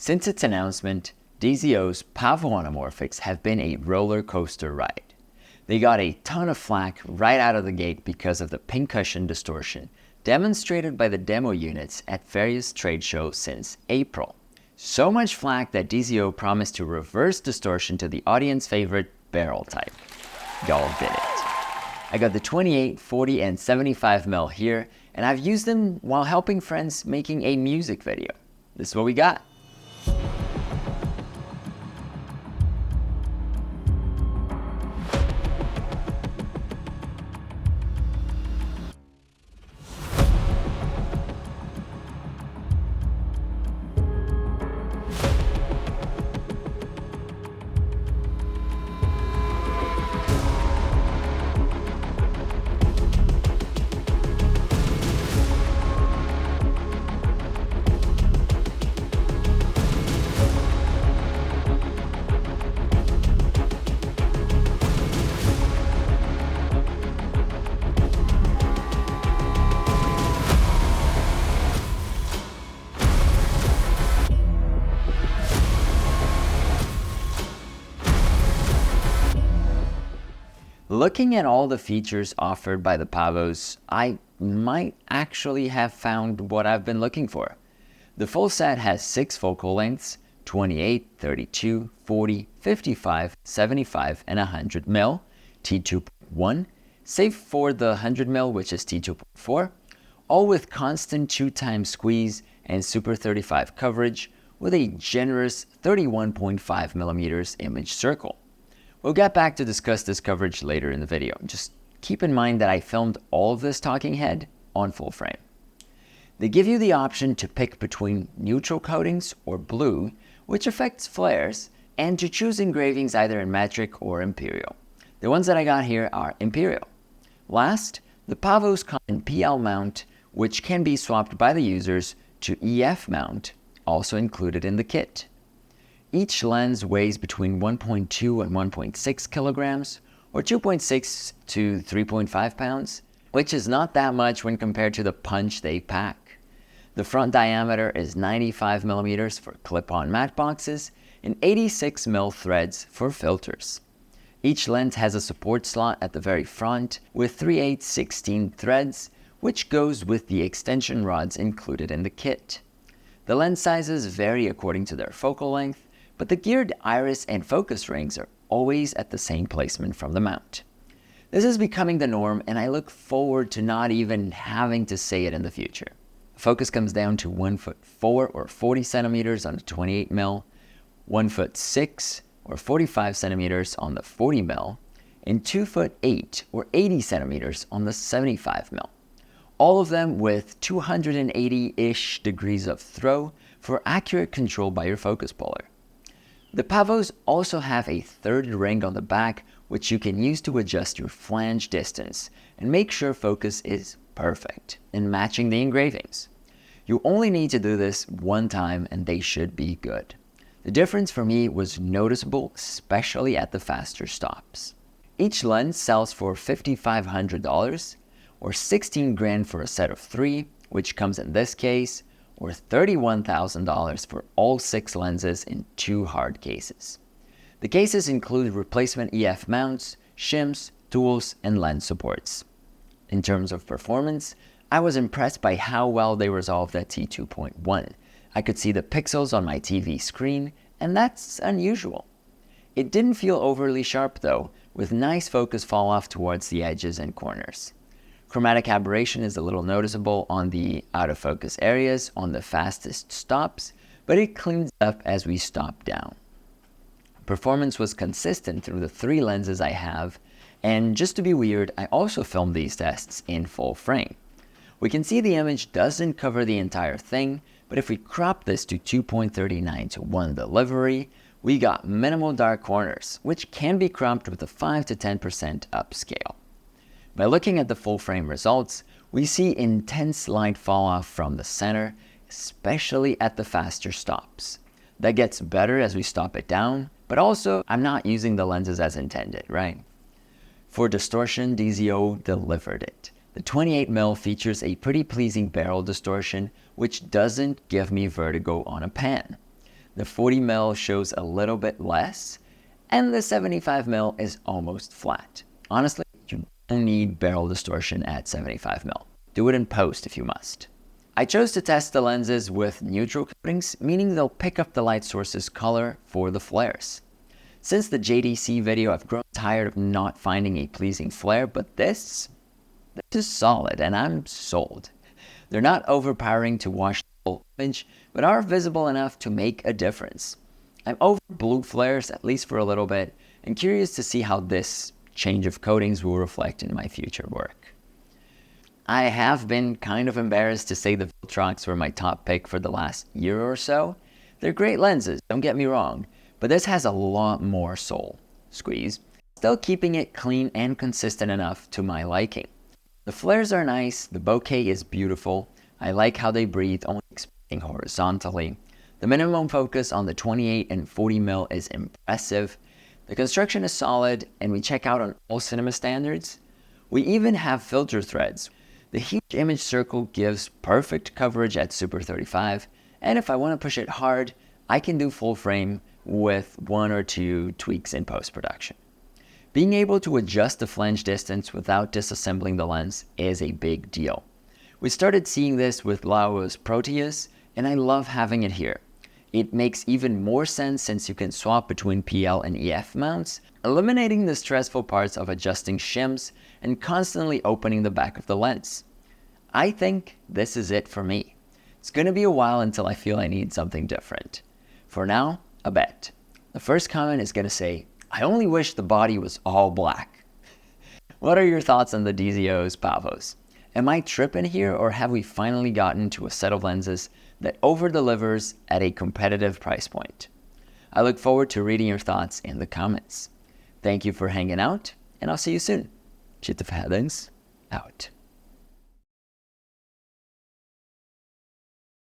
Since its announcement, DZO's PAVO anamorphics have been a roller coaster ride. They got a ton of flack right out of the gate because of the pincushion distortion demonstrated by the demo units at various trade shows since April. So much flack that DZO promised to reverse distortion to the audience favorite barrel type. Y'all did it. I got the 28, 40, and 75mm here, and I've used them while helping friends making a music video. This is what we got. Looking at all the features offered by the PAVOs, I might actually have found what I've been looking for. The full set has 6 focal lengths, 28, 32, 40, 55, 75, and 100mm, T2.1, save for the 100mm which is T2.4, all with constant 2x squeeze and Super 35 coverage with a generous 31.5mm image circle. We'll get back to discuss this coverage later in the video. Just keep in mind that I filmed all of this talking head on full frame. They give you the option to pick between neutral coatings or blue, which affects flares, and to choose engravings either in metric or imperial. The ones that I got here are imperial. Last, the PAVOs come in PL mount, which can be swapped by the users to EF mount, also included in the kit. Each lens weighs between 1.2 and 1.6 kilograms, or 2.6 to 3.5 pounds, which is not that much when compared to the punch they pack. The front diameter is 95mm for clip-on matte boxes and 86mm threads for filters. Each lens has a support slot at the very front with 3/8/16 threads, which goes with the extension rods included in the kit. The lens sizes vary according to their focal length, but the geared iris and focus rings are always at the same placement from the mount. This is becoming the norm, and I look forward to not even having to say it in the future. Focus comes down to 1'4" or 40 centimeters on the 28mm, 1'6" or 45 centimeters on the 40mm, and 2'8" or 80 centimeters on the 75mm. All of them with 280-ish degrees of throw for accurate control by your focus puller. The PAVOs also have a third ring on the back, which you can use to adjust your flange distance and make sure focus is perfect in matching the engravings. You only need to do this one time and they should be good. The difference for me was noticeable, especially at the faster stops. Each lens sells for $5,500 or 16 grand for a set of 3, which comes in this case, or $31,000 for all 6 lenses in 2 hard cases. The cases include replacement EF mounts, shims, tools, and lens supports. In terms of performance, I was impressed by how well they resolved at T2.1. I could see the pixels on my TV screen, and that's unusual. It didn't feel overly sharp though, with nice focus fall off towards the edges and corners. Chromatic aberration is a little noticeable on the out of focus areas on the fastest stops, but it cleans up as we stop down. Performance was consistent through the 3 lenses I have, and just to be weird, I also filmed these tests in full frame. We can see the image doesn't cover the entire thing, but if we crop this to 2.39:1 delivery, we got minimal dark corners, which can be cropped with a 5 to 10% upscale. By looking at the full frame results, we see intense light fall off from the center, especially at the faster stops. That gets better as we stop it down, but also I'm not using the lenses as intended, right? For distortion, DZO delivered it. The 28mm features a pretty pleasing barrel distortion, which doesn't give me vertigo on a pan. The 40mm shows a little bit less, and the 75mm is almost flat. Honestly, you don't need barrel distortion at 75mm. Do it in post if you must. I chose to test the lenses with neutral coatings, meaning they'll pick up the light source's color for the flares. Since the JDC video, I've grown tired of not finding a pleasing flare, but this is solid and I'm sold. They're not overpowering to wash the whole image, but are visible enough to make a difference. I'm over blue flares, at least for a little bit, and curious to see how this change of coatings will reflect in my future work. I have been kind of embarrassed to say the Viltrox were my top pick for the last year or so. They're great lenses, don't get me wrong, but this has a lot more soul. Squeeze. Still keeping it clean and consistent enough to my liking. The flares are nice, the bokeh is beautiful, I like how they breathe, only expanding horizontally. The minimum focus on the 28 and 40mm is impressive. The construction is solid, and we check out on all cinema standards. We even have filter threads. The huge image circle gives perfect coverage at Super 35, and if I want to push it hard, I can do full frame with 1 or 2 tweaks in post-production. Being able to adjust the flange distance without disassembling the lens is a big deal. We started seeing this with Laowa's Proteus, and I love having it here. It makes even more sense since you can swap between PL and EF mounts, eliminating the stressful parts of adjusting shims and constantly opening the back of the lens. I think this is it for me. It's going to be a while until I feel I need something different. For now, a bet. The first comment is going to say, I only wish the body was all black. What are your thoughts on the DZO's PAVOs? Am I tripping here, or have we finally gotten to a set of lenses that over-delivers at a competitive price point? I look forward to reading your thoughts in the comments. Thank you for hanging out, and I'll see you soon. Chita Fadings, out.